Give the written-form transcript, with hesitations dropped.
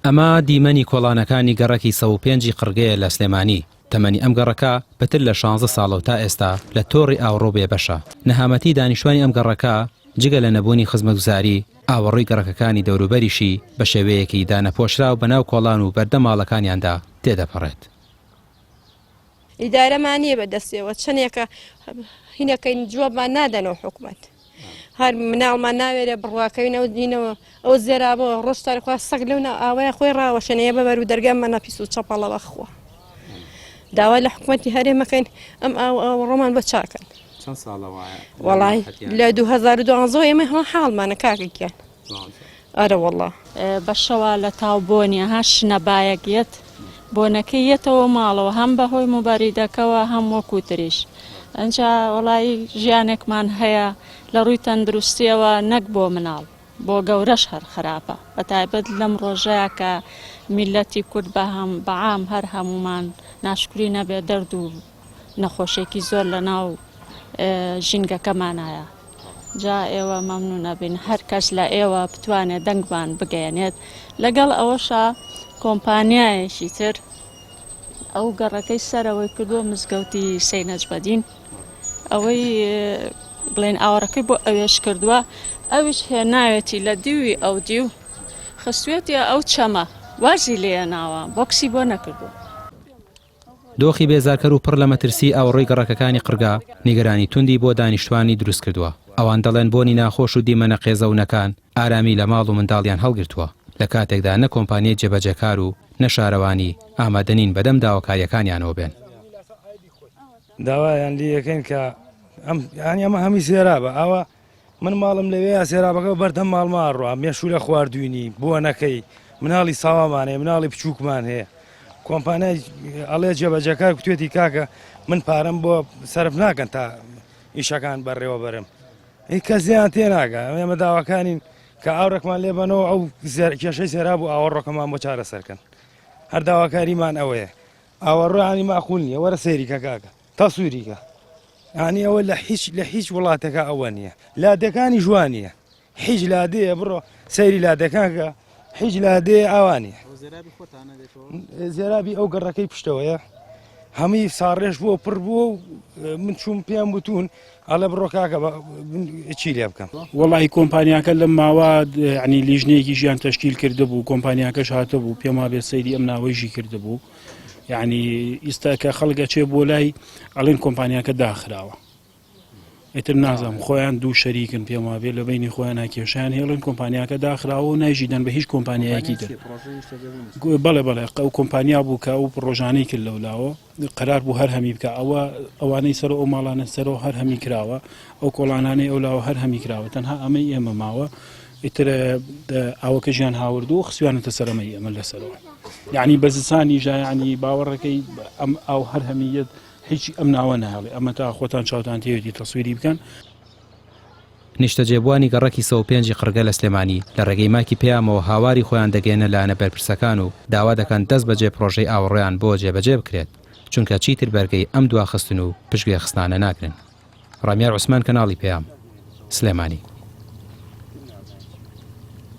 ئەمە دیمەنی کۆڵانەکانی گەڕەکی 105 قرگەیە لە سلێمانی. تەمەنی ئەم گەڕەکە بەتر لە 16 ساڵە تا ئێستا لە تۆڕی ئاوڕۆ بێبەشە. نەهامەتی دانیشتوانی ئەم گەڕەکە جگە لە نەبوونی خزمەتگوزاری ئاوەڕووی گەڕەکەکانی دەوروبەریشی بە شێوەیەکی دانەپۆشرا و بەناو کۆڵان و بەردە ماڵەکانیاندا تێدەپەڕێت. ئیدارەمانیە بەدەستێەوە چەندێکە هینەکەین جوابمان نادەنەوە حکوومەت. هەر مناڵمان ناوێرە بڕواکەوینەوە دینەوە ئەو زێرابەوە ڕۆژتارخوا سەگ لەونە ئاوای خۆی ڕاوەشەنەیە بەبەر و دەرگاممان نەپیس و چەپەڵەوە خۆ. داوا لە حکوومەتی هەرێمەکەین ئەم ڕۆمان بە چاکەن. چەند ساڵەوە وەڵای لە 2012 ئێمە هەڵ حاڵمانە کاکەکیان. ئەرە وەڵا بەشەوە لە تاوبۆنیە ها شنەبایەکیت بۆنەکەی یەتەوە ماڵەوە هەم بەهۆی موبەریدەکەوە هەم وەکو تریش. ئەنجا وەڵای ژیانێکمان هەیە لە ڕووی تەندروستیەوە نەک بۆ مناڵ بۆ گەورەش هەر خراپە بەتایبەت لەم ڕۆژەیە کە میلەتی کورد بەعام هەر هەمومان ناشکری نەبێ دەرد و نەخۆشێکی زۆر لە ناو ژینگەکەمانایە. جا ئێوە مەمنونە بین هەر کەس لە ئێوە بتوانێت دەنگمان بگەیەنێت. لەگەڵ ئەوەشە کۆمپانیایەکی تر ئەو گەڕەکەی سەرەوەی کردووە مزگەوتی سەینەجبەدین ئەوەی بڵێن ئاوەڕەکەی بۆ ئەوێش کردووە ئەویش هێناوێتی لە دیوی ئەو دیو خستوێتی ئەو چەمە وازی لێناوە بۆکسی بۆ نەکردووە. دۆخی بێزارکەر و پڕ لە مەترسی ئاوەڕێی گەڕەکەکانی قرگا نیگەرانی توندی بۆ دانیشتوانی دروست کردووە. ئەوان دەڵێن بۆنی ناخۆش و دیمەنە قێزەونەکان ئارامی لە ماڵ و منداڵیان هەڵگرتووە لە کاتێکدا نە کۆمپانیای جێبەجەکار و نەشارەوانی ئامادەنین بەدەم داواکاریەکانیانەوە بێن. داوایان لیەکەین کە ئەمە هەمی سێرابە ئەوە من ماڵم لەوەیە سێرابەکە بەردەم ماڵمان ڕوە مێشوو لە خواردوینی بۆ نەکەی مناڵی ساوامانەیە مناڵی بچووکمان هەیە کۆمپانیای ئەڵێ جێبەجەکار کوتێتی کاکە من پارەم بۆ سەرف ناکەن تا ئیشەکان بەڕێوە بەرم هیچ کەس زیان تێناگە ئێمە داواکانین کە ئاوڕێکمان لێبەنەوە ئەو کێشەی سێراب و ئاوەڕۆکەمان بۆ چارەسەرکەن هەر داواکاریمان ئەوەیە ئاوەڕۆیانی ماخول نییە وەرە سەیریکە کاکە تا سووریکە ینی ئەوە لە هیچ وڵاتەکە ئەوە نییە لادەکانی جوانیە هیچ لادەیە بڕۆ سەیری لادەکانکە هیچ لادێ ئەوانیە زێرابی ئەو گەڕەکەی پشتەوەیە هەمووی ساڕێژ بووە پڕ بووە و من چوم پێیان بتون ئەلە بڕۆ کاکە چی لێ بکەم. وەڵی کۆمپانیاکە لەم ماوە ینی لیژنەیەکی ژیان تەشکیل کرده بوو کۆمپانیاکەش هاتە بوو پێما بێ سەیری ئەم ناوەیژی کرده بوو یعنی ئیستا کە خەڵگە چێ بۆ لای ئەڵێن کۆمپانیاکە داخراوە ئیتر نازم خۆیان دوو شەریکن پێما بێ لە بینی خۆیان کێشیان هێڵن کۆمپانیاکە داخراوە و نایژیدەن بە هیچ کۆمپانیایەکی تر بەڵێ ئەو کۆمپانیا بوو کە ئەو ڕۆژانەی کرد لەولاوە قرار بوو هەر هەمی بکە ئەوانەی سەر ئەو ماڵانە سەرەوە هەر هەمی کراوە ئەو کۆڵانانەی ئەولاوە هەر هەمی کراوە تەنها ئەمەی ئێمە ماوە ئیتر ئەوەکە ژیان هاورد و خسویانەتە سەرەمەی ئەمە لەسەرەوە یعنی بەزستانی ژایانی باوەڕەکەی ئەو هەر هەمیەت هیچ ئەم ناوە ناڵێ ئەمە تا خۆتان چاوتان تێوێتی تەسویری بکەن. نیشتە جێبوانی گەڕەکی 105 قرگە لە سلێمانی لە ڕێگەی ماکی پێیامەوە هاواری خۆیان دەگەێنە لایەنە بەرپرسەکان و داوا دەکەن دەست بەجێ پرۆژەی ئاوەڕێیان بۆ جێبەجێ بکرێت چونکە چیتر بەرگەی ئەم دواخستن و پشتگوێ خستانە ناکرن. ڕامیار عوسمان کەناڵی پێیام سلێمانی.